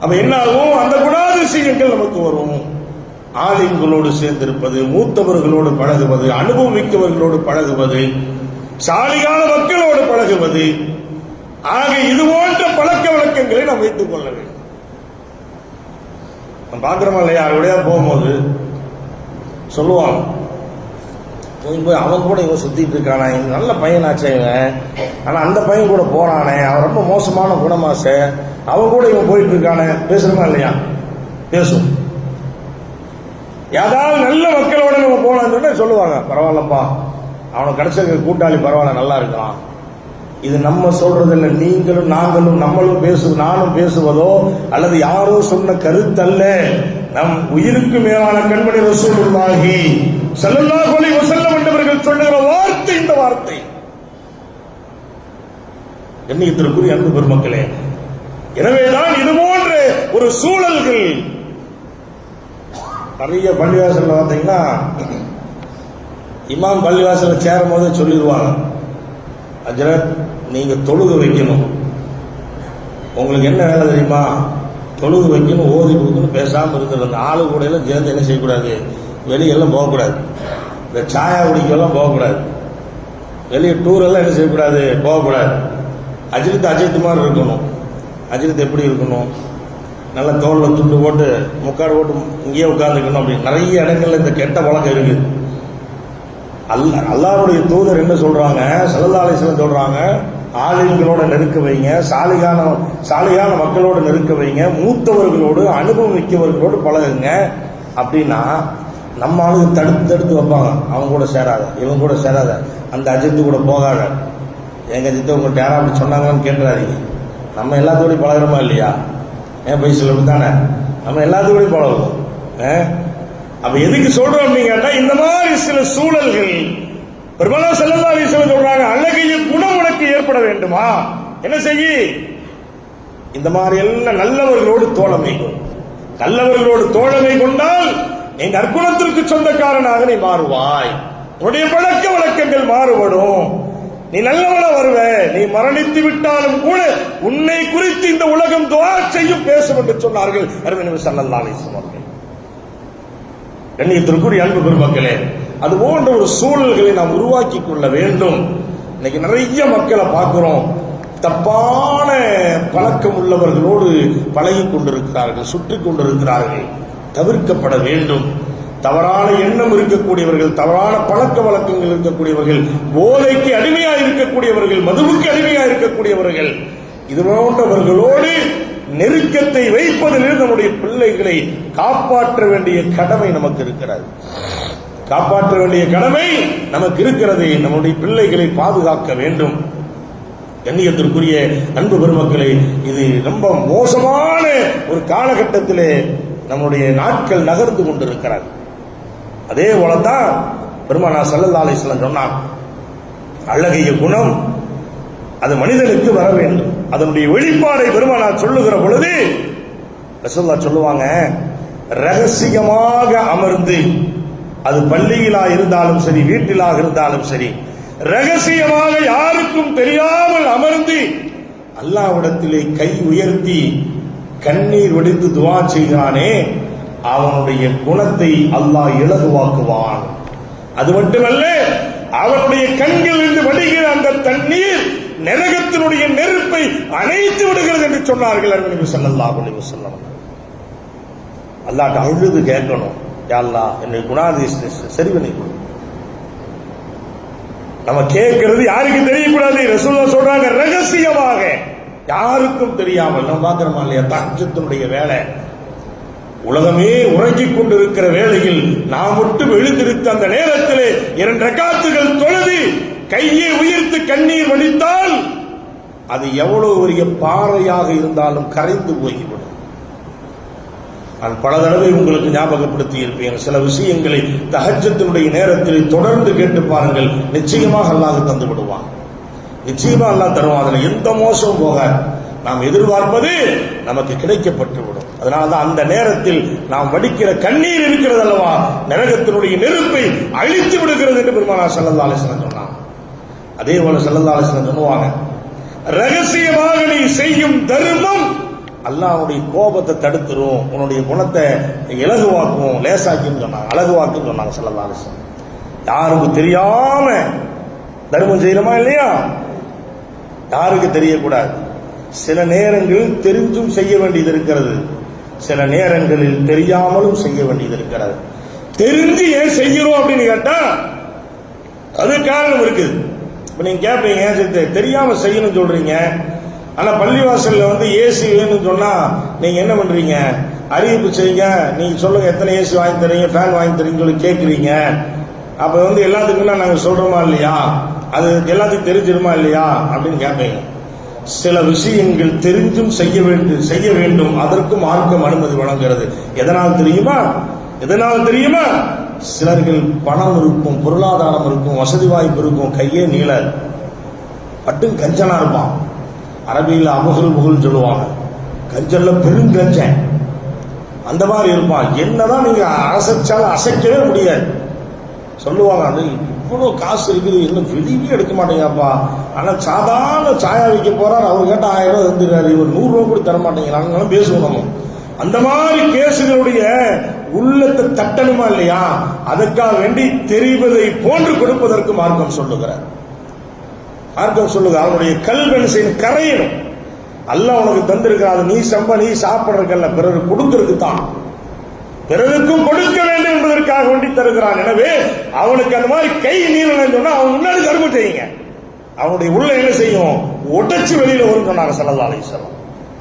அப்ப என்ன ஆகும்? அந்த குணாதிசயங்கள் நமக்கு வரும். ஆலிம்களோடு சேர்ந்திருப்பது, மூத்தவர்களோடு பழகுவது, அனுபவிக்கவர்களோடு பழகுவது, சாலிகான மக்களோடு பழகுவது. ஆக இது போன்ற பழக்க வழக்கங்களை நாம் வைத்துக் கொள்ள வேண்டும். பாக்குறோமா இல்லையா? யாருடைய போகும்போது சொல்லுவாங்க, போய் அவன் கூட இவன் சுத்திட்டு இருக்கானே, நல்ல பையனாச்சே இவன், ஆனா அந்த பையன் கூட போறானே, அவன் ரொம்ப மோசமான குணமாசே, அவன் கூட இவன் போயிட்டு இருக்கானே. பேசுறமா இல்லையா? பேசும். ஏதாவது நல்ல மக்களோட நம்ம போனான்னு சொல்லுவாங்க, பரவாயில்லப்பா அவனுக்கு கிடைச்ச கூட்டாளி பரவாயில்ல, நல்லா இருக்கான். இது நம்ம சொல்றதில்லை, நீங்களும் நாங்களும் நம்மளும் நானும் பேசுவதோ அல்லது யாரோ சொன்ன கருத்தல்ல. நம் உயிருக்கு மேலான கண்மணி ரசூலுல்லாஹி ஸல்லல்லாஹு அலைஹி வஸல்லம் என்பவர்கள் சொல்லுகிற வார்த்தை இந்த வார்த்தை. கண்ணியத்திற்குரிய அன்பு பெருமக்களே, எனவேதான் இது போன்ற ஒரு சூழல்கள் நிறைய பள்ளிவாசல்ல பார்த்தீங்கன்னா, இமாம் பள்ளிவாசல்ல சேரும் போதே சொல்லிடுவாங்க, ஹஜ்ரத் நீங்க தொழுது வைக்கணும், உங்களுக்கு என்ன வேலை தெரியுமா, தொழுது வைக்கணும், ஓதி கொடுக்கணும், பேசாமல் இருக்கிறது. அந்த ஆளு கூட எல்லாம் சேர்ந்து என்ன செய்யக்கூடாது, வெளியெல்லாம் போகக்கூடாது, இந்த சாயா குடிக்கெல்லாம் போகக்கூடாது, வெளியே டூர் எல்லாம் என்ன செய்யக்கூடாது, போகக்கூடாது. அஜித் மாதிரி இருக்கணும். அஜித் எப்படி இருக்கணும், நல்லா தோளில் துண்டு போட்டு முக்காடு போட்டு இங்கேயே உட்கார்ந்துக்கணும். அப்படி நிறைய இடங்கள்ல இந்த கெட்ட பழக்கம் இருக்குது. அல்லாஹ்வுடைய தூதர் என்ன சொல்றாங்க, ஸல்லல்லாஹு அலைஹி வஸல்லம் சொல்றாங்க, ஆலிம்களோட நெருக்க வைங்க, சாலிகான மக்களோட நெருக்க வைங்க, மூத்தவர்களோடு அனுபவம் மிக்கவர்களோடு பழகுங்க. அப்படின்னா நம்ம ஆளுங்க தடுத்து வைப்பாங்க, அவங்க கூட சேராத, இவங்க கூட சேராத, அந்த அஜித்து கூட போகாத. எங்க அஜித்து உங்கள்கிட்ட யாரும் அப்படி சொன்னாங்கன்னு கேட்டுறாதீங்க. நம்ம எல்லாத்தோடையும் பழகிறோமா இல்லையா? ஏன் பைசல் அப்படித்தானே, நம்ம எல்லாத்தோடையும் பழகுவோம். அப்ப எதுக்கு சொல்றோம் அப்படின்னா, இந்த மாதிரி சில சூழல்கள் பெருமானார் ஸல்லல்லாஹு அலைஹி வஸல்லம் சொல்றாங்க, அழகிய குணம் உனக்கு ஏற்பட வேண்டுமா, என்ன செய்ய, இந்த மாதிரி எல்லாம் நல்லவர்களோடு தோழமை கொள். நல்லவர்களோடு தோழமை கொண்டால் எங்க அற்குணத்திற்கு சொந்தக்காரனாக நீ மாறுவாய், உன்னுடைய பழக்க வழக்கங்கள் மாறுபடும், நீ நல்லவனா வருவ. நீ மரணித்து விட்டாலும் கூட உன்னை குறித்து இந்த உலகம் துஆ செய்யும் பேசும் என்று சொன்னார்கள் அருமை நபி ஸல்லல்லாஹு அலைஹி வஸல்லம். கண்ணியத்திற்குரிய அன்பு பெருமக்களே, அது போன்ற ஒரு சூழல்களை நாம் உருவாக்கி கொள்ள வேண்டும். இன்னைக்கு நிறைய மக்களை பார்க்கிறோம், தப்பான பழக்கம் உள்ளவர்களோடு பழகி கொண்டிருக்கிறார்கள், சுற்றி கொண்டிருக்கிறார்கள். தவிர்க்கப்பட வேண்டும். தவறான எண்ணம் இருக்கக்கூடியவர்கள், தவறான பழக்க வழக்கங்கள் இருக்கக்கூடியவர்கள், போதைக்கு அடிமையாக இருக்கக்கூடியவர்கள், மதுவுக்கு அடிமையாக இருக்கக்கூடியவர்கள், இது போன்றவர்களோடு நெருக்கத்தை வைப்பதிலிருந்து நம்முடைய பிள்ளைகளை காப்பாற்ற வேண்டிய கடமை நமக்கு இருக்கிறது. காப்பாற்ற வேண்டிய கடமை நமக்கு இருக்கிறது. நம்முடைய பிள்ளைகளை பாதுகாக்க வேண்டும். கண்ணியத்திற்குரிய அன்பு பெருமக்களை, இது ரொம்ப மோசமான ஒரு காலகட்டத்திலே நம்முடைய நாட்கள் நகர்ந்து கொண்டிருக்கிறது. அதே போலதான் பெருமானார் ஸல்லல்லாஹு அலைஹி வஸல்லம் சொன்னார், அழகிய குணம் அது மனிதனுக்கு வர வேண்டும். அதனுடைய வெளிப்பாடை பெருமானார் சொல்லுகிற பொழுது ரசூலுல்லாஹ் சொல்லுவாங்க, ரகசியமாக அமர்ந்து, அது பள்ளியிலா இருந்தாலும் சரி, வீட்டிலாக இருந்தாலும் சரி, ரகசியமாக யாருக்கும் தெரியாமல் அமர்ந்து அல்லாஹ்விடத்திலே கை உயர்த்தி கண்ணீர் வடித்து துஆ செய்கிறானே, அவனுடைய குணத்தை அல்லாஹ் இலகுவாக்குவான். அது மட்டுமல்ல, அவனுடைய கண்களில் இருந்து வடிகிற அந்த தண்ணீர் நரகத்தினுடைய நெருப்பை அணைத்து விடுகிறது என்று சொன்னார்கள் அருமை நபி ஸல்லல்லாஹு அலைஹி வஸல்லம். அல்லாஹ்ட்ட அழுது கேட்கணும், யா அல்லாஹ் என்னுடைய குணாதிசயத்தை சரி பண்ணி கொடு. நம்ம கேட்கிறது யாருக்கு தெரியக்கூடாது. ரசூலுல்லாஹ் சொல்றாங்க, ரகசியமாக யாருக்கும் தெரியாமல். நம்ம பார்க்கிறோமா இல்லையா, தஹஜ்ஜுடைய வேலை, உலகமே உறங்கிக் கொண்டிருக்கிற வேளையில் நாம் மட்டும் எழுந்திருத்த அந்த நேரத்திலே 2 ரக்காத்துகள் தொழுது கையை உயர்த்து கண்ணீர் வடித்தால் அது எவ்வளவு பெரிய பாறையாக இருந்தாலும் கரைந்து போய்விடும். நான் பல தடவை உங்களுக்கு ஞாபகப்படுத்தி இருப்பேன். சில விஷயங்களை தஹஜ்ஜுடைய நேரத்தில் தொடர்ந்து கேட்டு பாருங்கள், நிச்சயமாக அல்லாஹ் தந்து விடுவான். நிச்சயமா அல்லாஹ் தருவான். அதுல எந்த மோசமும் போகாது. நாம் எதிர்பார்ப்பது நமக்கு கிடைக்கப்பட்டுவிடும். அதனால்தான் அந்த நேரத்தில் நாம் வடிக்கிற கண்ணீர் இருக்கிறது அல்லவா, நரகத்தினுடைய நெருப்பை அழித்து விடுகிறது என்று பெருமானார் ஸல்லல்லாஹு அலைஹி வஸல்லம் சொன்னார். அதே போல ஸல்லல்லாஹு அலைஹி வஸல்லம் சொல்லுவாங்க, ரகசியமாக நீ செய்யும் தர்மம் அல்லாஹ்வுடைய கோபத்தை தடுத்துரும், உன்னுடைய குணத்தை இலகுவாக்கும், லேசாக்கும் சொன்னாங்க, அழகுவாக்கும் சொன்னாங்க ஸல்லல்லாஹு அலைஹி வஸல்லம். யாருக்கு தெரியாம தர்மம் செய்யணுமா இல்லையா, யாருக்கு தெரியக்கூடாது. சில நேரங்களில் தெரிஞ்சும் செய்ய வேண்டியது இருக்கிறது, சில நேரங்களில் தெரியாமலும் செய்ய வேண்டியது இருக்கிறது. தெரிஞ்சு ஏன் செய்யணும் அப்படின்னு கேட்டா அது காரணம் இருக்குது. இப்ப நீங்க கேட்பீங்க, தெரியாம செய்யணும் சொல்றீங்க, ஆனா பள்ளிவாசல்ல ஏசி வேணும்னு சொன்னா நீங்க என்ன பண்றீங்க, அறிவிப்பு செய்யுங்க, நீங்க சொல்லுங்க எத்தனை ஏசி வாங்கி தரீங்க, ஃபேன் வாங்கி தரீங்கன்னு சொல்லி கேட்குறீங்க. அப்ப எல்லாத்துக்குன்னா நாங்க சொல்றோமா இல்லையா, அது எல்லாத்துக்கும் தெரிஞ்சிருமா இல்லையா அப்படின்னு கேட்பீங்க. சில விஷயங்கள் தெரிஞ்சும் செய்ய வேண்டும் அதற்கும் மார்க்கம் அனுமதி வழங்குகிறது. எதனால் தெரியுமா? சிலர்கள் பணம் இருக்கும், பொருளாதாரம் இருக்கும், வசதி வாய்ப்பு இருக்கும், கையே நீள பட்டு கஞ்சனா இருப்பான். அரபியில் புகழ் சொல்லுவாங்க, கஞ்சல்ல பெருங்கஞ்சன் அந்த மாதிரி இருப்பான். என்னதான் நீங்க அசைச்சாலும் அசைக்கவே முடியாது. சொல்லுவாங்க, அது இவ்வளவு காசு இருக்குது, இன்னும் வெளியே எடுக்க மாட்டேங்கப்பா. ஆனா சாதாரண சாயா வைக்க போறாரு, அவர் கேட்ட 1000 ரூபாய் தந்துடுறாரு, இவர் 100 ரூபாய் கூட தர மாட்டேங்கிறாங்க பேசுவோம் நம்ம. அந்த மாதிரி கேசுகளுடைய உள்ளத்தை தட்டணுமா இல்லையா? அதற்காக வேண்டி தெரிவதை போன்று கொடுப்பதற்கு மார்க்கம் சொல்லுகிறார். அவனுடைய கல்வென்சை கரையணும். அல்லாஹ் உனக்கு தந்திருக்கிறார், நீ சாப்பிடுறதுக்கல்ல, பிறகு கொடுக்கறதுக்கு தான், பிறருக்கும் கொடுக்க வேண்டும் என்பதற்காக வேண்டி தருகிறான். எனவே அவனுக்கு அந்த மாதிரி கை நீளம் சொன்னா அவன் முன்னாடி தர்மம் செய்யுங்க, அவனுடைய உள்ள என்ன செய்யும், உடைச்சு வெளியில வரும் சொன்னாங்க ஸல்லல்லாஹு அலைஹி வஸல்லம்.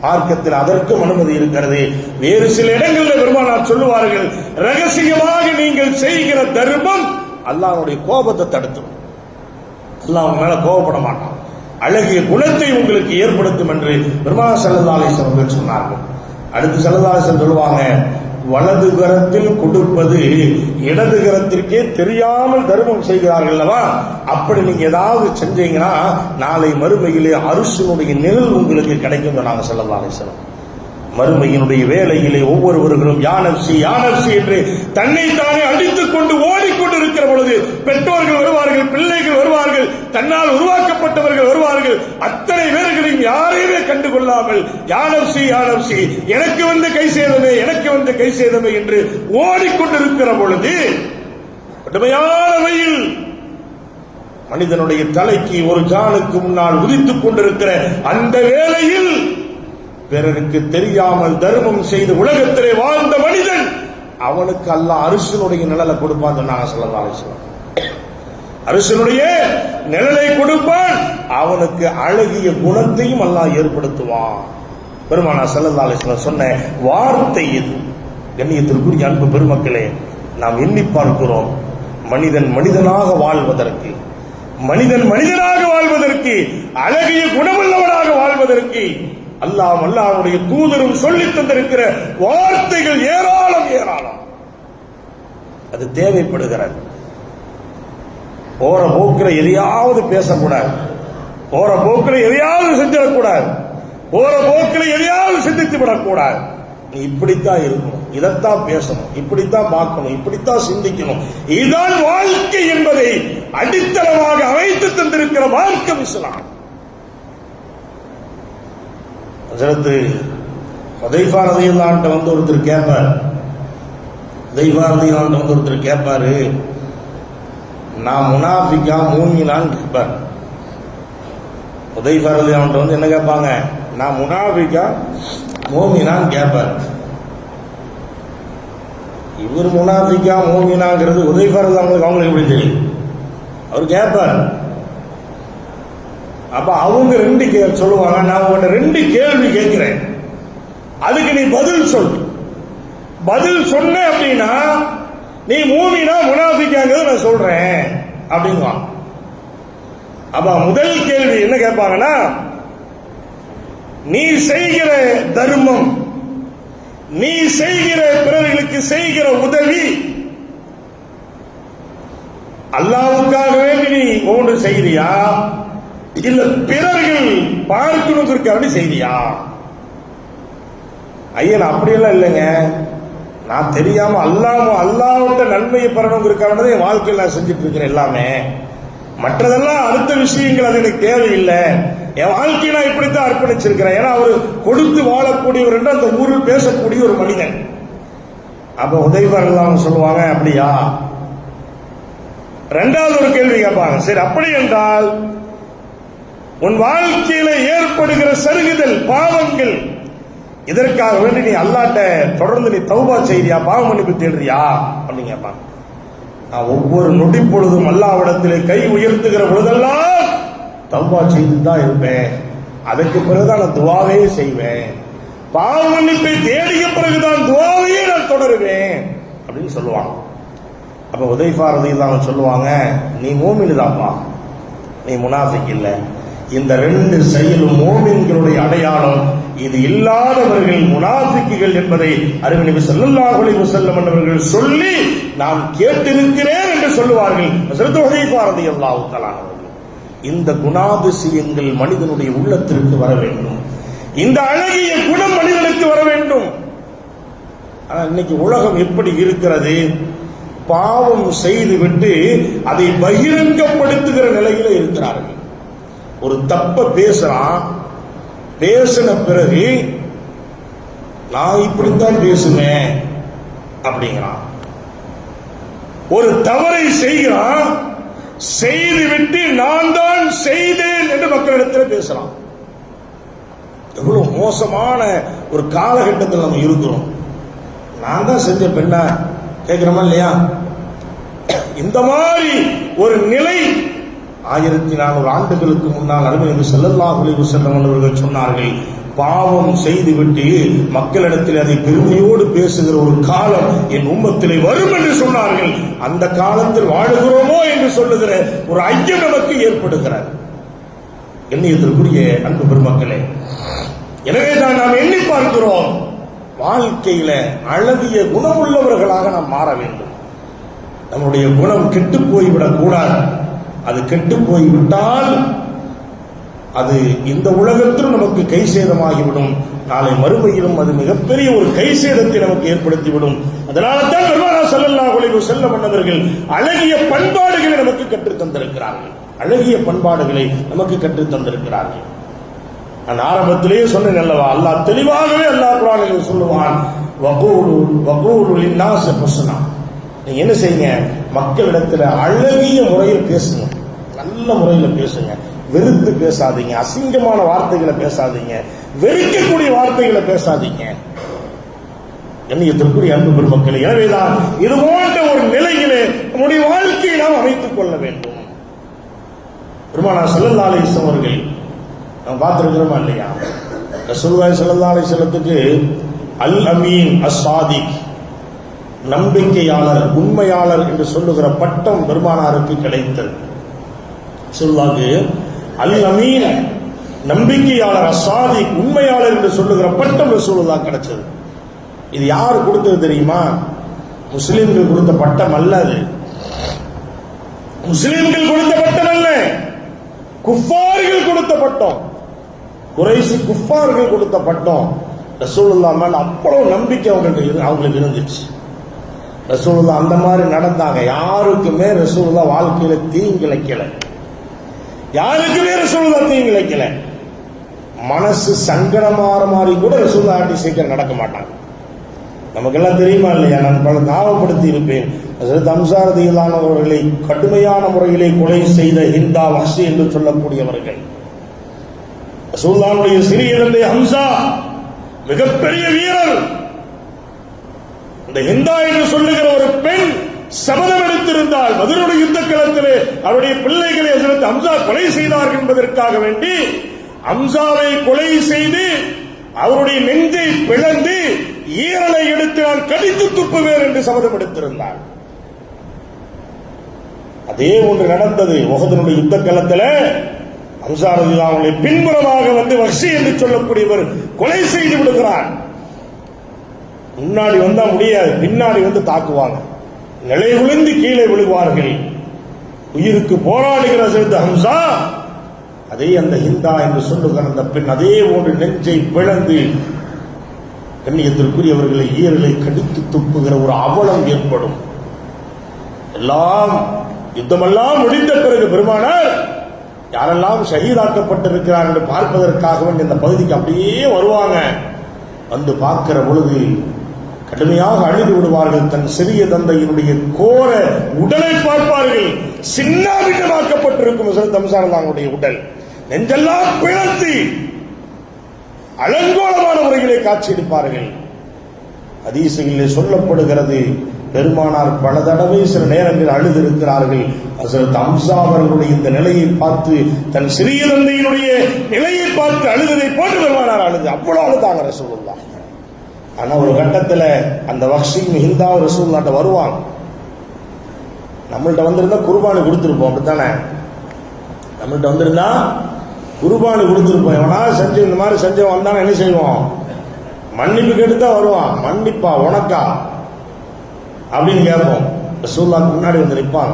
மார்க்கத்தில் அதற்கும் அனுமதி இருக்கிறது. வேறு சில இடங்களில் பெருமானார் சொல்லுவார்கள், ரகசியமாக நீங்கள் செய்கிற தர்மம் அல்லாஹ்வுடைய கோபத்தை தடுத்தும். அல்லாஹ் உங்க மேல கோபப்பட மாட்டான், அழகிய குணத்தை உங்களுக்கு ஏற்படுத்தும் என்று பெருமானார் ஸல்லல்லாஹு அலைஹி வஸல்லம் சொன்னார்கள். அடுத்து ஸல்லல்லாஹு அலைஹி வஸல்லம் சொல்லுவாங்க, வலது கரத்தில் கொடுப்பது இடது கரத்திற்கே தெரியாமல் தர்மம் செய்கிறார்கள் அல்லவா, அப்படி நீங்க ஏதாவது செஞ்சீங்கன்னா நாளை மறுமையிலே அர்ஷினுடைய நிழல் உங்களுக்கு கிடைக்கும் சொன்னாங்க ஸல்லல்லாஹு அலைஹி வஸல்லம். மறுமையினுடைய வேளையிலே ஒவ்வொருவர்களும் யா நஃப்ஸி என்று தன்னைத்தானே அடித்துக் கொண்டு ஓடிக்கொண்டு இருக்கிற பொழுது பெற்றோர்கள் வருவார்கள், பிள்ளைகள் வருவார்கள், தன்னால் உருவாக்கப்பட்டவர்கள் வருவார்கள். அத்தனை பேர்களையும் யாரையுமே கண்டுகொள்ளாமல் யா நஃப்ஸி எனக்கு வந்து கை சேதமே என்று ஓடிக்கொண்டிருக்கிற பொழுது கடுமையான வெயில் மனிதனுடைய தலைக்கு ஒரு ஜானுக்கு முன்னால் உதித்துக் கொண்டிருக்கிற அந்த வேளையில் பிறருக்கு தெரியாமல் தர்மம் செய்து உலகத்திலே வாழ்ந்த மனிதன் அவனுக்கு அல்லாஹ் அரிசனுடைய நிழலை கொடுப்பான் சொன்னாங்க ஸல்லல்லாஹு அலைஹி வஸல்லம். அரிசனுடைய நிழலை கொடுப்பான், அவனுக்கு அழகிய குணத்தையும் அல்லாஹ் ஏற்படுத்துவான். பெருமானார் ஸல்லல்லாஹு அலைஹி வஸல்லம் சொன்ன வார்த்தை இது. கண்ணியத்திற்குரிய அன்பு பெருமக்களே, நாம் எண்ணி பார்க்கிறோம், மனிதன் மனிதனாக வாழ்வதற்கு, அழகிய குணமுள்ளவனாக வாழ்வதற்கு அல்லாஹ்வுடைய தூதரும் சொல்லி தந்திருக்கிற வார்த்தைகள் ஏராளம். அது தேவைப்படுகிறது. போற போக்கில் எதையாவது பேசக்கூடாது, போற போக்கில் எதையாவது செஞ்சிடக்கூடாது, போற போக்கில் எதையாவது சிந்தித்து விடக்கூடாது. நீ இப்படித்தான் இருக்கணும், இதைத்தான் பேசணும், இப்படித்தான் பார்க்கணும், இப்படித்தான் சிந்திக்கணும். இதுதான் வாழ்க்கை என்பதை அடித்தளமாக அமைத்து தந்திருக்கிற மார்க்கம் இஸ்லாம். ஹஜ்ரத் ஹுதைஃபா ரலியல்லாஹு அன்ஹு வந்து ஒருத்தர் கேட்பாரு, நான் முனாஃபிகா மூமினான்னு கேட்பார். ஹுதைஃபா ரலியல்லாஹு அன்ஹு வந்து என்ன கேட்பாங்க, நான் முனாஃபிகா மூமினான்னு கேட்பார். இவர் முனாஃபிகா மூமினாங்கிறது ஹுதைஃபா ரலியல்லாஹு அன்ஹு அவங்களுக்கு எப்படி தெரியும்? அவர் கேட்பார். அப்ப அவங்க 2 சொல்லுவாங்க, நான் உன்கிட்ட 2 கேள்வி கேட்கிறேன், அதுக்கு நீ பதில் சொன்ன அப்படின்னா நீ மூமினா முனாஃபிகாங்கிறத நான் சொல்றேன் அப்படிங்குவான். அப்ப முதல் கேள்வி என்ன கேட்பாங்கன்னா, நீ செய்கிற தர்மம், நீ செய்கிற பிறர்களுக்கு செய்கிற உதவி அல்லாஹ்வுக்காக வேண்டி நீ ஒன்று செய்கிறியா, இல்ல பிறர்கள் பார்க்கணுங்கிறதுக்காக செய்தியா? ஐயன் அப்படியெல்லாம் இல்லைங்க, நான் தெரியாம அல்லாஹ்வுடைய நன்மையை பெறணுங்கிறதுக்காக என் வாழ்க்கையில் நான் செஞ்சுட்டு இருக்கிறேன் எல்லாமே, மற்றதெல்லாம் அடுத்த விஷயங்கள் அது எனக்கு தேவையில்லை, என் வாழ்க்கையை நான் இப்படித்தான் அர்ப்பணிச்சிருக்கிறேன். ஏன்னா அவர் கொடுத்து வாழக்கூடியவர் என்று அந்த ஊரில் பேசக்கூடிய ஒரு மனிதன். அப்ப ஹுதைஃபா ரலியல்லாஹு அன்ஹு சொல்லுவாங்க, அப்படியா? 2வது ஒரு கேள்வி கேட்பாங்க, சரி அப்படி என்றால் உன் வாழ்க்கையில ஏற்படுகிற சருகுதல் பாவங்கள், இதற்காக வேண்டி நீ அல்லாஹ்ட்ட தொடர்ந்து நீ தௌபா செய்றியா, பாவ மன்னிப்பு தேடுறியா அப்படின்னு கேட்பாங்க. நான் ஒவ்வொரு நொடி பொழுதும் அல்லாஹ்விடத்திலே கை உயர்த்துகிற பொழுதெல்லாம் தௌபா செய்து தான் இருப்பேன், அதுக்கு பிறகுதான் நான் துவாவே செய்வேன், பாவ மன்னிப்பை தேடிய பிறகுதான் துவாவையே நான் தொடருவேன் அப்படின்னு சொல்லுவாங்க. அப்ப ஹுதைஃபா ரலியல்லாஹு அன்ஹு சொல்லுவாங்க, நீ மூமின் தான்ப்பா, நீ முனாஃபிக் இல்லை. இந்த ரெண்டு செயலும் மோமின்களுடைய அடையாளம். இது இல்லாதவர்கள் முனாஃபிக்குகள் என்பதை அருமை நபி ஸல்லல்லாஹு அலைஹி வஸல்லம் அவர்கள் சொல்லி நான் கேட்டிருக்கிறேன் என்று சொல்லுவார்கள். ஹஜ்ரத் ஹுதைஃபா ரலியல்லாஹு தஆலா அவர்கள். இந்த குணாதிசயங்கள் மனிதனுடைய உள்ளத்திற்கு வர வேண்டும். இந்த அழகிய குணம் மனிதனுக்கு வர வேண்டும். ஆனால் இன்னைக்கு உலகம் எப்படி இருக்கிறது? பாவம் செய்துவிட்டு அதை பகிரங்கப்படுத்துகிற நிலையில இருக்கிறார்கள். ஒரு தப்ப பேசுறான், பேசின பிறகு நான் இப்படித்தான் பேசுவேன் அப்படிங்கிறான். ஒரு தவறை செய்கிறான், செய்துவிட்டு நான் தான் செய்தேன் என்று மக்களிடத்தில் பேசுறான். எவ்வளவு மோசமான ஒரு காலகட்டத்தில் நம்ம இருக்கிறோம். நான் தான் செஞ்ச பெண்ண கேட்கிறோமா இல்லையா? இந்த மாதிரி ஒரு நிலை 1400 ஆண்டுகளுக்கு முன்னால் அருமை நபி ஸல்லல்லாஹு அலைஹி வஸல்லம் அவர்கள் சொன்னார்கள். பாவம் செய்துவிட்டு மக்களிடத்தில் அதை பெருமையோடு பேசுகிற ஒரு காலம் என் உம்மத்திலே வரும் என்று சொன்னார்கள். அந்த காலத்தில் வாழுகிறோமோ என்று சொல்லுகிற ஒரு ஐயம் நமக்கு ஏற்படுகிறது. கண்ணியத்திற்குரிய அன்பு பெருமக்களே, எனவேதான் நாம் எண்ணி பார்க்கிறோம், வாழ்க்கையில அழகிய குணமுள்ளவர்களாக நாம் மாற வேண்டும். நம்முடைய குணம் கெட்டு போய்விடக் கூடாது. அது கெட்டு போய்விட்டால் அது இந்த உலகத்திலும் நமக்கு கை சேதமாகிவிடும், நாளை மறுமையிலும் அது மிகப்பெரிய ஒரு கை சேதத்தை நமக்கு ஏற்படுத்திவிடும். அதனால தான் பெருமானார் ஸல்லல்லாஹு அலைஹி வஸல்லம் அவர்கள் அழகிய பண்பாடுகளை நமக்கு கற்றுத் தந்திருக்கிறார்கள். அழகிய பண்பாடுகளை நமக்கு கற்றுத் தந்திருக்கிறார்கள். நான் ஆரம்பத்திலேயே சொன்னேன் அல்லவா, அல்லாஹ் தெளிவாகவே அல்லாஹ் குர்ஆனில் சொல்லுவான், வகூலு லின்னாஸி ஹுஸ்னா. நீங்க என்ன செய்யுங்க, மக்களிடத்தில் அழகிய முறையில் பேசுங்க, நல்ல முறையில் பேசுங்க, வெறுத்து பேசாதீங்க, அசிங்கமான வார்த்தைகளை பேசாதீங்க, வெறுக்கக்கூடிய வார்த்தைகளை பேசாதீங்க. கண்ணியத்திற்குரிய அன்பு பெருமக்களே, எனவேதான் இது போன்ற ஒரு நிலையிலே நம்முடைய வாழ்க்கையை நாம் அமைத்துக் கொள்ள வேண்டும். பெருமானார் ஸல்லல்லாஹு அலைஹி வஸல்லம் அவர்கள் நாம் பார்த்திருக்கிறோமா இல்லையா? ரசூலுல்லாஹி ஸல்லல்லாஹு அலைஹி வஸல்லத்துக்கு அல் அமீன் அஸ்-சாதிக், நம்பிக்கையாளர், உண்மையாளர் என்று சொல்லுகிற பட்டம் பெருமானாருக்கு கிடைத்தது. ரசூலுல்லாஹ்வுக்கு அல் அமீன், நம்பிக்கையாளர், அஸ்-சாதிக், உண்மையாளர் என்று சொல்லுகிற பட்டம் ரசூலுல்லாஹ் கிடைச்சது. இது யார் கொடுத்தது தெரியுமா? முஸ்லிம்கள் கொடுத்த பட்டம் அல்ல. அது முஸ்லிம்கள் கொடுத்த பட்டம் அல்ல, குஃபார்கள் கொடுத்த பட்டம். குறைஷி குஃபார்கள் கொடுத்த பட்டம். ரசூலுல்லாஹ் மேல அவ்வளவு நம்பிக்கை அவங்களுக்கு இருந்துச்சு. ரசூலுல்லாஹ் அந்த மாதிரி நடந்தாங்க. யாருக்குமே ரசூலுல்லாஹ் வாழ்க்கையில தீங்கிழைக்கல, யாருக்குமே ரசூலுல்லாஹ் தீங்கிழைக்கல. மனசு சங்கடமாற மாதிரி கூட ரசூலுல்லாஹ் ஆட்டி சீக்கிரம் நடக்க மாட்டாங்க. நமக்கெல்லாம் தெரியுமா இல்லையா? நான் பல ஞாபகப்படுத்தி இருப்பேன். ஹம்ஸா ரலியல்லாஹு அவர்களை கடுமையான முறையிலே கொலை செய்த ஹிந்தா, வஹ்ஷி என்று சொல்லக்கூடியவர்கள். ரசூலுல்லாஹ்வுடைய சிறிய தந்தை ஹம்ஸா மிகப்பெரிய வீரர். இந்த ஹிந்தா என்று சொல்லுகிற ஒரு பெண் சபதம் எடுத்திருந்தால் பதிலுடைய யுத்த களத்திலே அவருடைய பிள்ளைகளை ஹஜ்ரத் ஹம்ஸா கொலை செய்தார்கள் என்பதற்காக வேண்டி ஹம்ஸாவை கொலை செய்து அவருடைய நெஞ்சை பிளந்து ஈரலை எடுத்து நான் கடித்து துப்புவேன் என்று சபதம் எடுத்திருந்தார். அதே ஒன்று நடந்தது உஹதுனுடைய யுத்த களத்தில். ஹம்ஸா ரலியல்லாஹு அன்ஹு பின்புறமாக வந்து வஹ்ஷி என்று சொல்லக்கூடியவர் கொலை செய்து விடுகிறார். முன்னாடி வந்தா முடியாது, பின்னாடி வந்து தாக்குவாங்க, நிலை விழுந்து கீழே விழுவார்கள். உயிருக்கு போராடுகிற ஹம்ஸா, அதே அந்த ஹிந்தா என்று சொல்லுகிற அந்த பெண் அதே போன்று நெஞ்சை பிளந்து கண்ணியத்திற்குரியவர்களை ஈரலை கடித்து துப்புகிற ஒரு அவலம் ஏற்படும். எல்லாம் யுத்தமெல்லாம் முடிந்த பிறகு பெருமானார் யாரெல்லாம் ஷஹீதாக்கப்பட்டிருக்கிறார் என்று பார்ப்பதற்காக இந்த பகுதிக்கு அப்படியே வருவாங்க. வந்து பார்க்கிற பொழுது கடுமையாக அழுது விடுவார்கள். தன் சிறிய தந்தையினுடைய கோர உடலை பார்ப்பார்கள். சின்னாபின்னமாக்கப்பட்டிருக்கும் ஹம்ஸா ரலியல்லாஹுடைய உடல், நெஞ்செல்லாம் பிளந்து அலங்கோலமான முறைகளை காட்சியளிப்பார்கள். ஹதீஸிலே சொல்லப்படுகிறது, பெருமானார் பல தடவை சில நேரங்களில் அழுது இருக்கிறார்கள். ஹஜ்ரத் ஹம்ஸா அவர்களுடைய இந்த நிலையை பார்த்து, தன் சிறிய தந்தையினுடைய நிலையை பார்த்து அழுததை போன்று பெருமானார் அழுது அவ்வளவு அழுதாங்க ரசூலுல்லாஹ். ஆனா ஒரு கட்டத்தில் அந்த வஹ்ஷியும் ஹிந்தாவும் ரசூலுல்லாஹ்ட்ட வருவாங்க. நம்மள்ட்ட வந்திருந்தா குர்பானி கொடுத்துருப்போம், அப்படித்தானே? நம்மள்ட்ட வந்திருந்தா குர்பானி கொடுத்துருப்போம். எவனா செஞ்சு இந்த மாதிரி செஞ்சவன் வந்தானே என்ன செய்வோம்? மன்னிப்பு கேட்டுதான் வருவான். மன்னிப்பா உனக்கா அப்படின்னு கேட்போம். ரசூலுல்லாஹ்க்கு முன்னாடி வந்து நிற்பாங்க.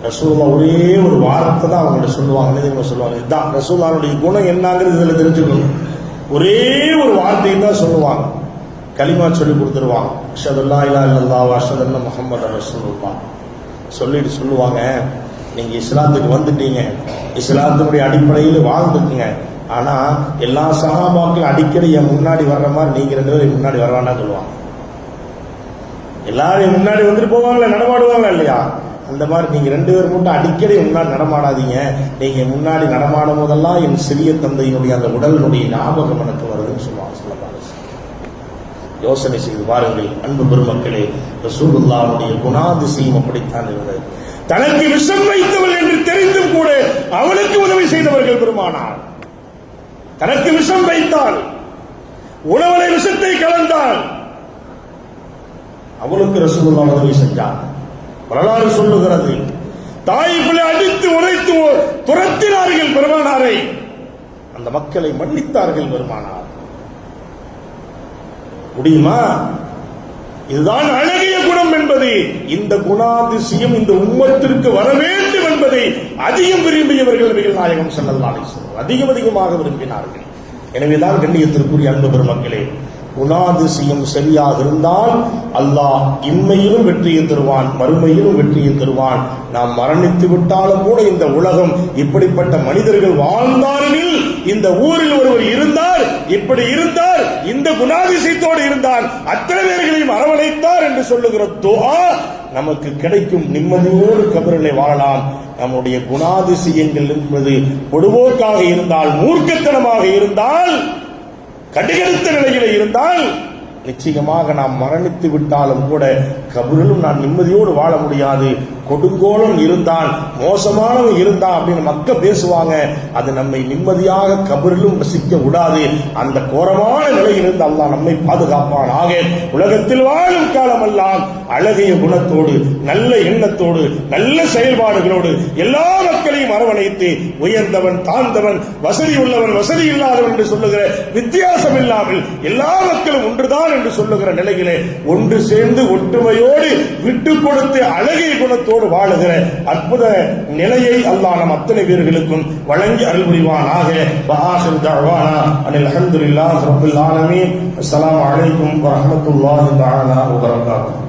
ரசூலுல்லாஹ் ஒரே ஒரு வார்த்தை தான் அவங்கள்ட்ட சொல்லுவாங்க. சொல்லுவாங்க இதுதான் ரசூலுல்லாஹ்வுடைய குணம் என்னங்கிறது இதுல தெரிஞ்சுக்கணும். ஒரே ஒரு வார்த்தையை தான் சொல்லுவாங்க. கலிமா சொல்லி கொடுத்துருவாங்க. அஷ்ஹது அல்லா இலாஹா இல்லல்லாஹ் வ அஷ்ஹது அன்ன முஹம்மதர் ரசூலுல்லாஹ் சொல்லிட்டு சொல்லுவாங்க, நீங்க இஸ்லாத்துக்கு வந்துட்டீங்க, இஸ்லாத்தினுடைய அடிப்படையில் வாழ்ந்துக்குங்க. ஆனா எல்லா சஹாபாக்களும் அடிக்கடி என் முன்னாடி வர்ற மாதிரி நீங்க 2 பேரும் முன்னாடி வரவாண்டா சொல்லுவாங்க. எல்லாரும் முன்னாடி வந்துட்டு போவாங்களே, நடமாடுவாங்க இல்லையா? அந்த மாதிரி நீங்க 2 பேர் மட்டும் அடிக்கடி முன்னாடி நடமாடாதீங்க. நீங்க முன்னாடி நடமாடும் போதெல்லாம் என் சிறிய தந்தையினுடைய அந்த உடலினுடைய ஞாபகம் எனக்கு வருதுன்னு சொல்லுவாங்க. யோசனை செய்து பாருங்கள் அன்பு பெருமக்களே, ரசூலுல்லாஹ்வுடைய குணாதிசயம் அப்படித்தான் இருந்தது. தனக்கு விஷம் வைத்தவள் என்று தெரிந்தும் கூட அவனுக்கு உதவி செய்தவர்கள் பெருமானார். தனக்கு விஷம் வைத்தால், உணவலை விஷத்தை கலந்தால் அவளுக்கு ரசூலுல்லாஹ் உதவி செஞ்சார். வரலாறு சொல்லுகிறது, தாயிஃபிலே அடித்து உடைத்து துரத்தினார்கள் பெருமானாரை. அந்த மக்களை மன்னித்தார்கள் பெருமானார். முடியுமா? இதுதான் அழகிய குணம் என்பது. இந்த குணாதிசயம் இந்த உம்மத்திற்கு வர வேண்டும் என்பதை அதிகம் விரும்பியவர்கள் நபிகள் நாயகம் ஸல்லல்லாஹு அலைஹி வஸல்லம் அதிகமாக விரும்பினார்கள். எனவேதான் கண்ணியத்திற்குரிய அன்பு பெருமக்களே, குணாதிசயம் சரியாக இருந்தால் அல்லாஹ் இன்மையிலும் வெற்றியை தருவான், மறுமையிலும் வெற்றியை தருவான். நாம் மரணித்து விட்டாலும் கூட இந்த உலகம் இப்படிப்பட்ட மனிதர்கள் வாழ்ந்தார்கள், இந்த ஊரில் ஒருவர் இருந்தார், இப்படி இருந்தார், இந்த குணாதிசயத்தோடு இருந்தார், அத்தனை பேர்களையும் அரவணைத்தார் என்று சொல்லுகிற துஆ நமக்கு கிடைக்கும். நிம்மதியோடு கபரிலே வாழலாம். நம்முடைய குணாதிசயங்கள் என்பது பொடுபோக்காக இருந்தால், மூர்க்கத்தனமாக இருந்தால், கடுகடுத்த நிலையில இருந்தால் நிச்சயமாக நாம் மரணித்து விட்டாலும் கூட கபரிலும் நான் நிம்மதியோடு வாழ முடியாது. கொடுங்கோலம் இருந்தான், மோசமானவன் இருந்தான் அப்படின்னு மக்கள் பேசுவாங்க. அது நம்மை நிம்மதியாக கபரிலும் வசிக்க விடாது. அந்த கோரமான நிலையிலிருந்து அல்லாஹ் நம்மை பாதுகாப்பானாக. உலகத்தில் வாழும் காலமெல்லாம் அழகிய குணத்தோடு, நல்ல எண்ணத்தோடு, நல்ல செயல்பாடுகளோடு எல்லா மக்களையும் அரவணைத்து, உயர்ந்தவன் தாழ்ந்தவன், வசதி உள்ளவன் வசதி இல்லாதவன் என்று சொல்லுகிற வித்தியாசம் இல்லாமல் எல்லா மக்களும் ஒன்றுதான் என்று சொல்லுகிற நிலையிலே ஒன்று சேர்ந்து ஒற்றுமையோடு விட்டு கொடுத்து அழகிய குணத்தோடு வாழுகிற அற்புத நிலையை அல்லாஹ் நம் அத்தனை பேர்களுக்கும் வழங்கி அருள் புரிவானாக. வஆகிரு தஅவானா அனில் ஹம்துலில்லாஹி ரப்பில் ஆலமீன். அஸ்ஸலாமு அலைக்கும் வரஹ்மத்துல்லாஹி தஆலா வபரகாத்துஹு.